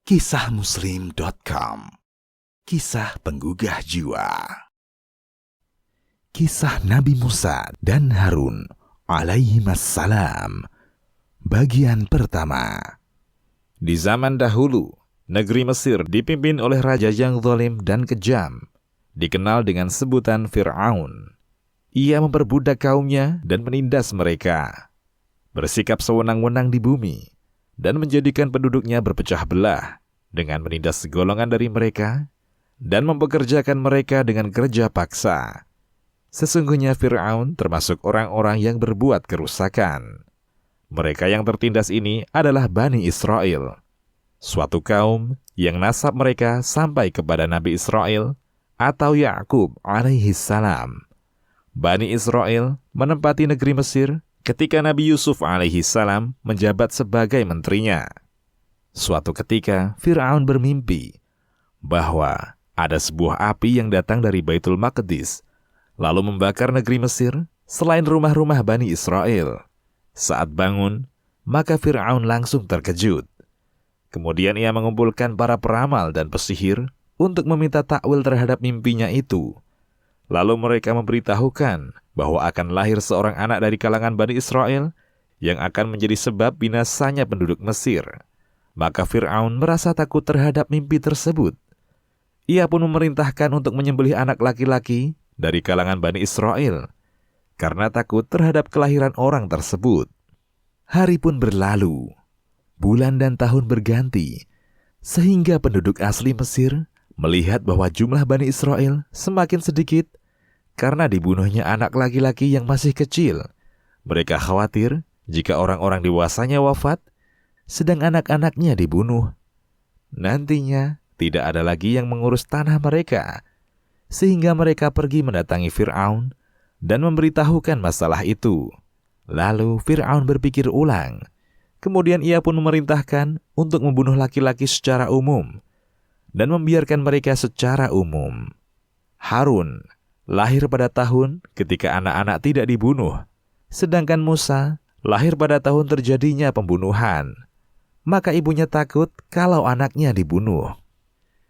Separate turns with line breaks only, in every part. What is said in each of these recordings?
Kisahmuslim.com. Kisah penggugah jiwa. Kisah Nabi Musa dan Harun alaihimassalam. Bagian pertama.
Di zaman dahulu, negeri Mesir dipimpin oleh raja yang zalim dan kejam, dikenal dengan sebutan Fir'aun. Ia memperbudak kaumnya dan menindas mereka, bersikap sewenang-wenang di bumi, dan menjadikan penduduknya berpecah belah dengan menindas segolongan dari mereka dan mempekerjakan mereka dengan kerja paksa. Sesungguhnya Fir'aun termasuk orang-orang yang berbuat kerusakan. Mereka yang tertindas ini adalah Bani Israel, suatu kaum yang nasab mereka sampai kepada Nabi Israel atau Ya'qub alaihissalam. Bani Israel menempati negeri Mesir ketika Nabi Yusuf alaihissalam menjabat sebagai menterinya. Suatu ketika Fir'aun bermimpi bahwa ada sebuah api yang datang dari Baitul Maqdis, lalu membakar negeri Mesir selain rumah-rumah Bani Israel. Saat bangun, maka Fir'aun langsung terkejut. Kemudian ia mengumpulkan para peramal dan pesihir untuk meminta takwil terhadap mimpinya itu. Lalu mereka memberitahukan bahwa akan lahir seorang anak dari kalangan Bani Israel yang akan menjadi sebab binasanya penduduk Mesir. Maka Fir'aun merasa takut terhadap mimpi tersebut. Ia pun memerintahkan untuk menyembelih anak laki-laki dari kalangan Bani Israel karena takut terhadap kelahiran orang tersebut. Hari pun berlalu, bulan dan tahun berganti, sehingga penduduk asli Mesir melihat bahwa jumlah Bani Israel semakin sedikit karena dibunuhnya anak laki-laki yang masih kecil. Mereka khawatir jika orang-orang dewasanya wafat, sedang anak-anaknya dibunuh. Nantinya tidak ada lagi yang mengurus tanah mereka, sehingga mereka pergi mendatangi Fir'aun dan memberitahukan masalah itu. Lalu Fir'aun berpikir ulang. Kemudian ia pun memerintahkan untuk membunuh laki-laki secara umum dan membiarkan mereka secara umum. Harun lahir pada tahun ketika anak-anak tidak dibunuh, sedangkan Musa lahir pada tahun terjadinya pembunuhan. Maka ibunya takut kalau anaknya dibunuh,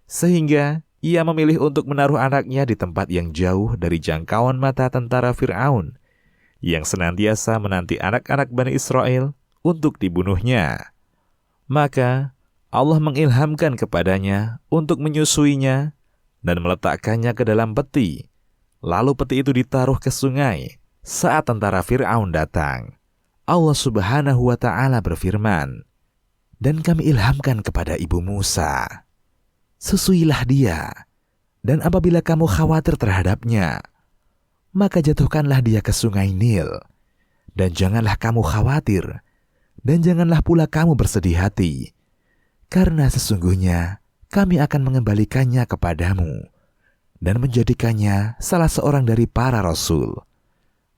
sehingga ia memilih untuk menaruh anaknya di tempat yang jauh dari jangkauan mata tentara Fir'aun yang senantiasa menanti anak-anak Bani Israel untuk dibunuhnya. Maka Allah mengilhamkan kepadanya untuk menyusuinya dan meletakkannya ke dalam peti. Lalu peti itu ditaruh ke sungai saat tentara Fir'aun datang. Allah Subhanahu wa Ta'ala berfirman, "Dan kami ilhamkan kepada ibu Musa, susuilah dia, dan apabila kamu khawatir terhadapnya, maka jatuhkanlah dia ke sungai Nil. Dan janganlah kamu khawatir, dan janganlah pula kamu bersedih hati, karena sesungguhnya kami akan mengembalikannya kepadamu dan menjadikannya salah seorang dari para rasul."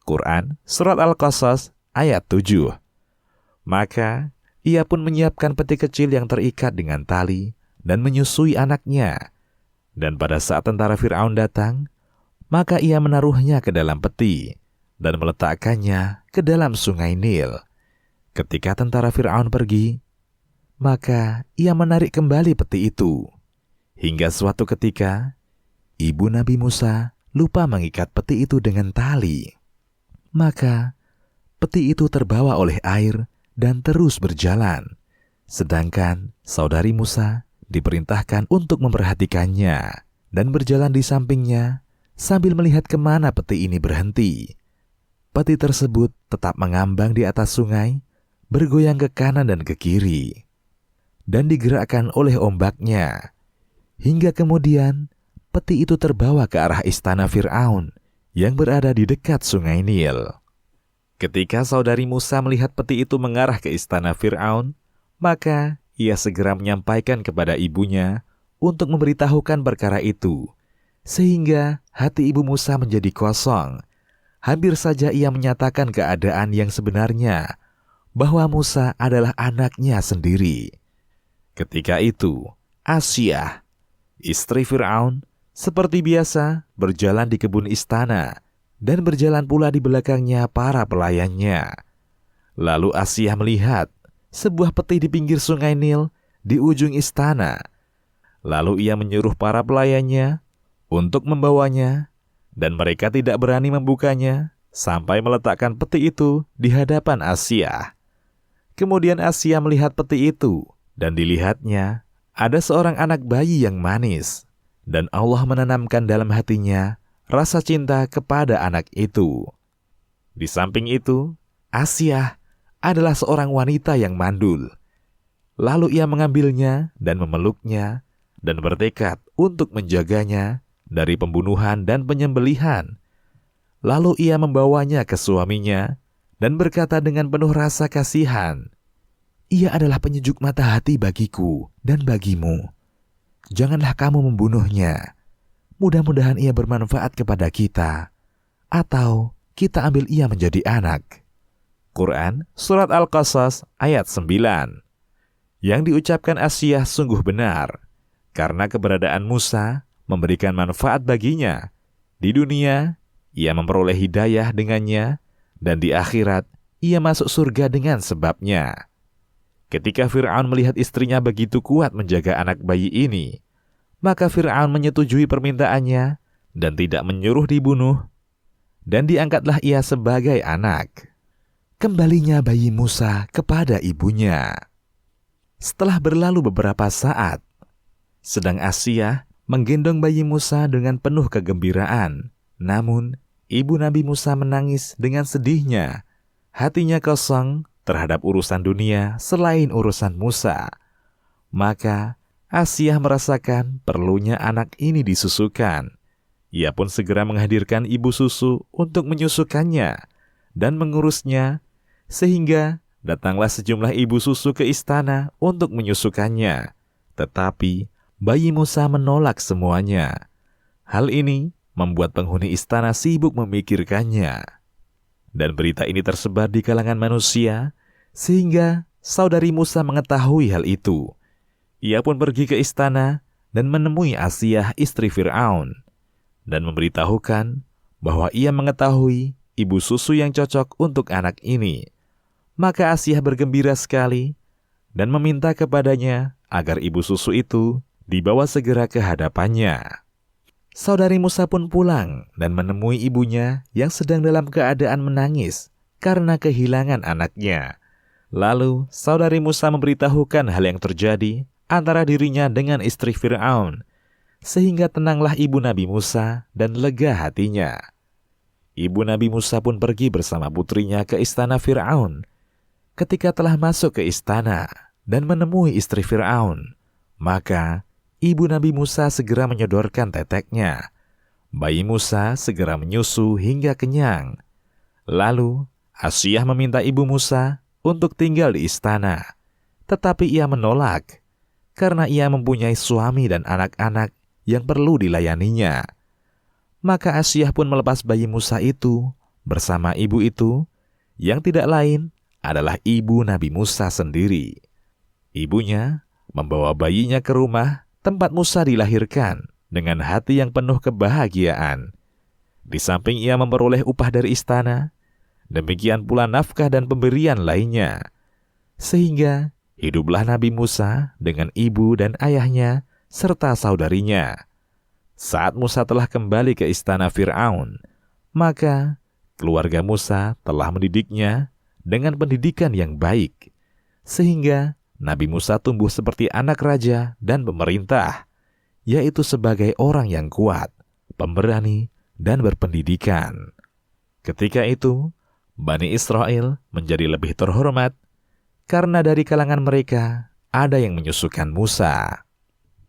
Quran Surat Al-Qasas ayat 7. Maka ia pun menyiapkan peti kecil yang terikat dengan tali dan menyusui anaknya. Dan pada saat tentara Fir'aun datang, maka ia menaruhnya ke dalam peti dan meletakkannya ke dalam sungai Nil. Ketika tentara Fir'aun pergi, maka ia menarik kembali peti itu. Hingga suatu ketika, ibu Nabi Musa lupa mengikat peti itu dengan tali. Maka peti itu terbawa oleh air dan terus berjalan, sedangkan saudari Musa diperintahkan untuk memperhatikannya dan berjalan di sampingnya sambil melihat kemana peti ini berhenti. Peti tersebut tetap mengambang di atas sungai, bergoyang ke kanan dan ke kiri, dan digerakkan oleh ombaknya. Hingga kemudian peti itu terbawa ke arah istana Fir'aun yang berada di dekat sungai Nil. Ketika saudari Musa melihat peti itu mengarah ke istana Fir'aun, maka ia segera menyampaikan kepada ibunya untuk memberitahukan perkara itu, sehingga hati ibu Musa menjadi kosong. Hampir saja ia menyatakan keadaan yang sebenarnya, bahwa Musa adalah anaknya sendiri. Ketika itu, Asyah, istri Fir'aun, seperti biasa berjalan di kebun istana, dan berjalan pula di belakangnya para pelayannya. Lalu Asyah melihat sebuah peti di pinggir sungai Nil di ujung istana. Lalu ia menyuruh para pelayannya untuk membawanya, dan mereka tidak berani membukanya sampai meletakkan peti itu di hadapan Asiyah. Kemudian Asiyah melihat peti itu, dan dilihatnya ada seorang anak bayi yang manis, dan Allah menanamkan dalam hatinya rasa cinta kepada anak itu. Di samping itu, Asiyah adalah seorang wanita yang mandul. Lalu ia mengambilnya dan memeluknya, dan bertekad untuk menjaganya dari pembunuhan dan penyembelihan. Lalu ia membawanya ke suaminya dan berkata dengan penuh rasa kasihan, "Ia adalah penyejuk mata hati bagiku dan bagimu. Janganlah kamu membunuhnya. Mudah-mudahan ia bermanfaat kepada kita, atau kita ambil ia menjadi anak." Quran Surat Al-Qasas ayat 9. Yang diucapkan Asiyah sungguh benar, karena keberadaan Musa memberikan manfaat baginya. Di dunia, ia memperoleh hidayah dengannya, dan di akhirat, ia masuk surga dengan sebabnya. Ketika Fir'aun melihat istrinya begitu kuat menjaga anak bayi ini, maka Fir'aun menyetujui permintaannya dan tidak menyuruh dibunuh, dan diangkatlah ia sebagai anak. Kembalinya bayi Musa kepada ibunya. Setelah berlalu beberapa saat, sedang Asiyah menggendong bayi Musa dengan penuh kegembiraan. Namun, ibu Nabi Musa menangis dengan sedihnya. Hatinya kosong terhadap urusan dunia selain urusan Musa. Maka, Asiyah merasakan perlunya anak ini disusukan. Ia pun segera menghadirkan ibu susu untuk menyusukannya dan mengurusnya, sehingga datanglah sejumlah ibu susu ke istana untuk menyusukannya. Tetapi bayi Musa menolak semuanya. Hal ini membuat penghuni istana sibuk memikirkannya. Dan berita ini tersebar di kalangan manusia, sehingga saudari Musa mengetahui hal itu. Ia pun pergi ke istana dan menemui Asiyah istri Fir'aun, dan memberitahukan bahwa ia mengetahui ibu susu yang cocok untuk anak ini. Maka Asiyah bergembira sekali dan meminta kepadanya agar ibu susu itu dibawa segera ke hadapannya. Saudari Musa pun pulang dan menemui ibunya yang sedang dalam keadaan menangis karena kehilangan anaknya. Lalu saudari Musa memberitahukan hal yang terjadi antara dirinya dengan istri Fir'aun, sehingga tenanglah ibu Nabi Musa dan lega hatinya. Ibu Nabi Musa pun pergi bersama putrinya ke istana Fir'aun. Ketika telah masuk ke istana dan menemui istri Fir'aun, maka ibu Nabi Musa segera menyodorkan teteknya. Bayi Musa segera menyusu hingga kenyang. Lalu Asiyah meminta ibu Musa untuk tinggal di istana, tetapi ia menolak karena ia mempunyai suami dan anak-anak yang perlu dilayaninya. Maka Asiyah pun melepas bayi Musa itu bersama ibu itu, yang tidak lain adalah ibu Nabi Musa sendiri. Ibunya membawa bayinya ke rumah tempat Musa dilahirkan dengan hati yang penuh kebahagiaan. Di samping ia memperoleh upah dari istana, demikian pula nafkah dan pemberian lainnya. Sehingga hiduplah Nabi Musa dengan ibu dan ayahnya serta saudarinya. Saat Musa telah kembali ke istana Fir'aun, maka keluarga Musa telah mendidiknya dengan pendidikan yang baik, sehingga Nabi Musa tumbuh seperti anak raja dan pemerintah, yaitu sebagai orang yang kuat, pemberani, dan berpendidikan. Ketika itu, Bani Israel menjadi lebih terhormat, karena dari kalangan mereka ada yang menyusukan Musa.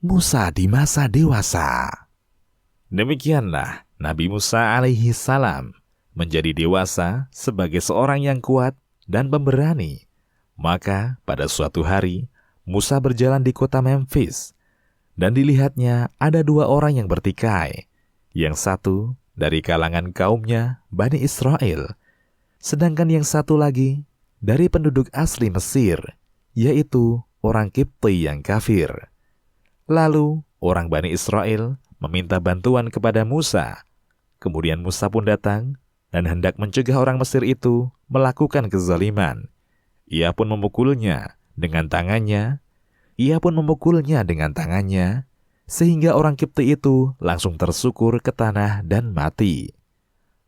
Musa di masa dewasa. Demikianlah Nabi Musa alaihi salam menjadi dewasa sebagai seorang yang kuat dan pemberani. Maka pada suatu hari, Musa berjalan di kota Memphis, dan dilihatnya ada dua orang yang bertikai. Yang satu dari kalangan kaumnya Bani Israel, sedangkan yang satu lagi dari penduduk asli Mesir, yaitu orang Kipti yang kafir. Lalu orang Bani Israel meminta bantuan kepada Musa. Kemudian Musa pun datang dan hendak mencegah orang Mesir itu melakukan kezaliman. Ia pun memukulnya dengan tangannya, ia pun memukulnya dengan tangannya, sehingga orang Kipti itu langsung tersukur ke tanah dan mati.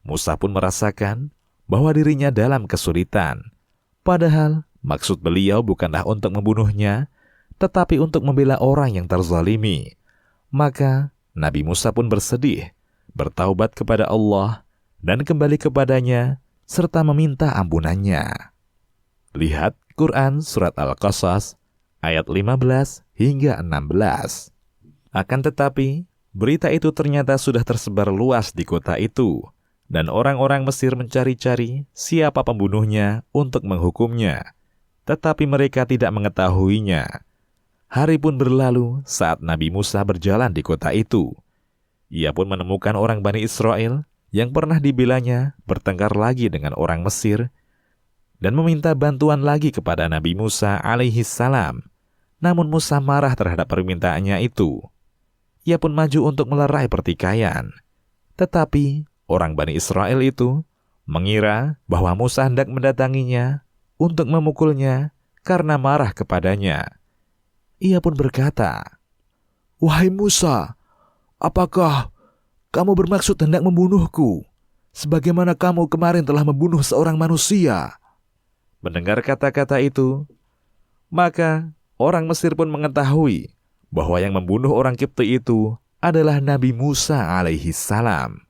Musa pun merasakan bahwa dirinya dalam kesulitan, padahal maksud beliau bukanlah untuk membunuhnya, tetapi untuk membela orang yang terzalimi. Maka Nabi Musa pun bersedih, bertaubat kepada Allah, dan kembali kepadanya, serta meminta ampunannya. Lihat Quran Surat Al-Qasas, ayat 15 hingga 16. Akan tetapi, berita itu ternyata sudah tersebar luas di kota itu, dan orang-orang Mesir mencari-cari siapa pembunuhnya untuk menghukumnya. Tetapi mereka tidak mengetahuinya. Hari pun berlalu saat Nabi Musa berjalan di kota itu. Ia pun menemukan orang Bani Israel yang pernah dibelanya bertengkar lagi dengan orang Mesir dan meminta bantuan lagi kepada Nabi Musa alaihi salam. Namun Musa marah terhadap permintaannya itu. Ia pun maju untuk melerai pertikaian. Tetapi orang Bani Israel itu mengira bahwa Musa hendak mendatanginya untuk memukulnya karena marah kepadanya. Ia pun berkata, "Wahai Musa, apakah kamu bermaksud hendak membunuhku, sebagaimana kamu kemarin telah membunuh seorang manusia?" Mendengar kata-kata itu, maka orang Mesir pun mengetahui bahwa yang membunuh orang Kipti itu adalah Nabi Musa alaihi salam.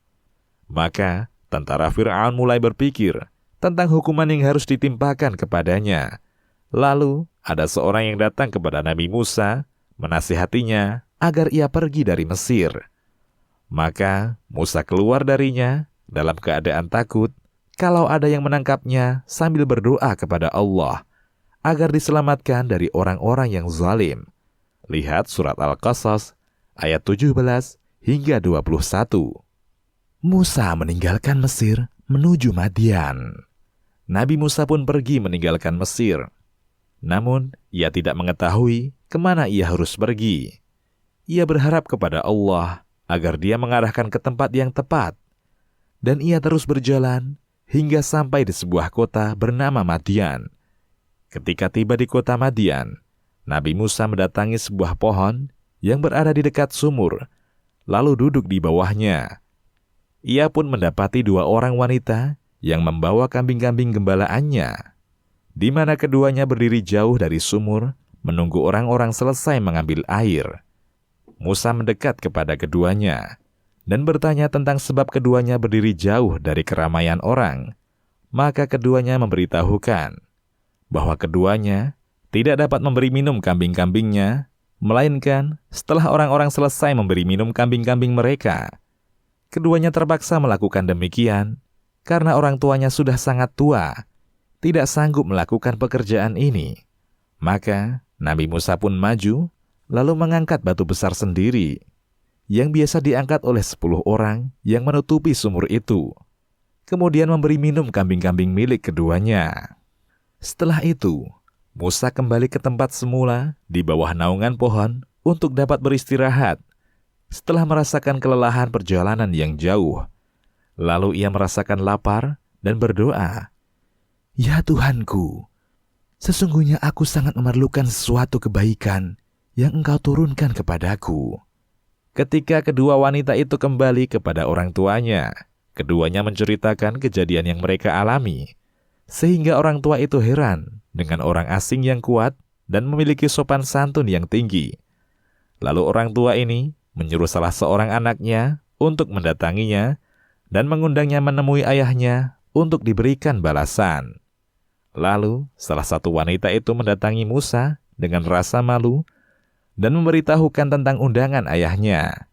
Maka tentara Fir'aun mulai berpikir tentang hukuman yang harus ditimpakan kepadanya. Lalu ada seorang yang datang kepada Nabi Musa, menasihatinya agar ia pergi dari Mesir. Maka Musa keluar darinya dalam keadaan takut kalau ada yang menangkapnya, sambil berdoa kepada Allah agar diselamatkan dari orang-orang yang zalim. Lihat Surat Al-Qasas ayat 17 hingga 21. Musa meninggalkan Mesir menuju Madian. Nabi Musa pun pergi meninggalkan Mesir. Namun ia tidak mengetahui kemana ia harus pergi. Ia berharap kepada Allah agar dia mengarahkan ke tempat yang tepat. Dan ia terus berjalan hingga sampai di sebuah kota bernama Madian. Ketika tiba di kota Madian, Nabi Musa mendatangi sebuah pohon yang berada di dekat sumur, lalu duduk di bawahnya. Ia pun mendapati dua orang wanita yang membawa kambing-kambing gembalaannya, di mana keduanya berdiri jauh dari sumur, menunggu orang-orang selesai mengambil air. Musa mendekat kepada keduanya dan bertanya tentang sebab keduanya berdiri jauh dari keramaian orang. Maka keduanya memberitahukan bahwa keduanya tidak dapat memberi minum kambing-kambingnya, melainkan setelah orang-orang selesai memberi minum kambing-kambing mereka. Keduanya terpaksa melakukan demikian karena orang tuanya sudah sangat tua, tidak sanggup melakukan pekerjaan ini. Maka Nabi Musa pun maju, lalu mengangkat batu besar sendiri, yang biasa diangkat oleh 10 orang yang menutupi sumur itu. Kemudian memberi minum kambing-kambing milik keduanya. Setelah itu, Musa kembali ke tempat semula di bawah naungan pohon untuk dapat beristirahat setelah merasakan kelelahan perjalanan yang jauh. Lalu ia merasakan lapar dan berdoa, "Ya Tuhanku, sesungguhnya aku sangat memerlukan sesuatu kebaikan yang Engkau turunkan kepadaku." Ketika kedua wanita itu kembali kepada orang tuanya, keduanya menceritakan kejadian yang mereka alami, sehingga orang tua itu heran dengan orang asing yang kuat dan memiliki sopan santun yang tinggi. Lalu orang tua ini menyuruh salah seorang anaknya untuk mendatanginya dan mengundangnya menemui ayahnya untuk diberikan balasan. Lalu salah satu wanita itu mendatangi Musa dengan rasa malu dan memberitahukan tentang undangan ayahnya.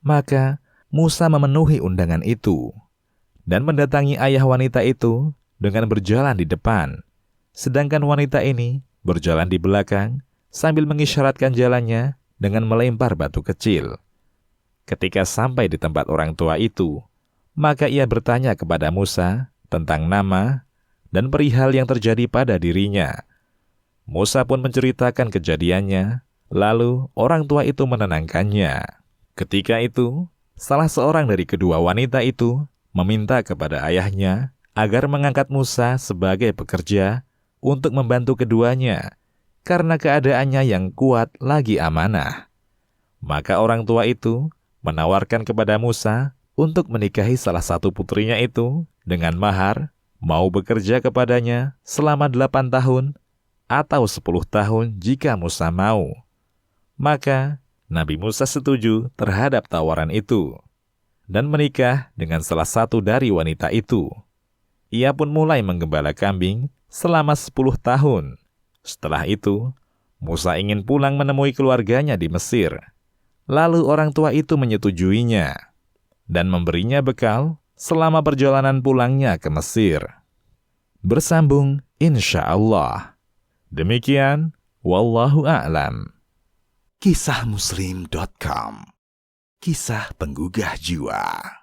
Maka Musa memenuhi undangan itu dan mendatangi ayah wanita itu dengan berjalan di depan, sedangkan wanita ini berjalan di belakang sambil mengisyaratkan jalannya dengan melempar batu kecil. Ketika sampai di tempat orang tua itu, maka ia bertanya kepada Musa tentang nama dan perihal yang terjadi pada dirinya. Musa pun menceritakan kejadiannya. Lalu orang tua itu menenangkannya. Ketika itu, salah seorang dari kedua wanita itu meminta kepada ayahnya agar mengangkat Musa sebagai pekerja untuk membantu keduanya, karena keadaannya yang kuat lagi amanah. Maka orang tua itu menawarkan kepada Musa untuk menikahi salah satu putrinya itu dengan mahar, mau bekerja kepadanya selama 8 tahun atau 10 tahun jika Musa mau. Maka Nabi Musa setuju terhadap tawaran itu dan menikah dengan salah satu dari wanita itu. Ia pun mulai menggembala kambing selama 10 tahun. Setelah itu, Musa ingin pulang menemui keluarganya di Mesir. Lalu orang tua itu menyetujuinya dan memberinya bekal selama perjalanan pulangnya ke Mesir. Bersambung insya Allah. Demikian, wallahu a'lam.
Kisahmuslim.com. Kisah penggugah jiwa.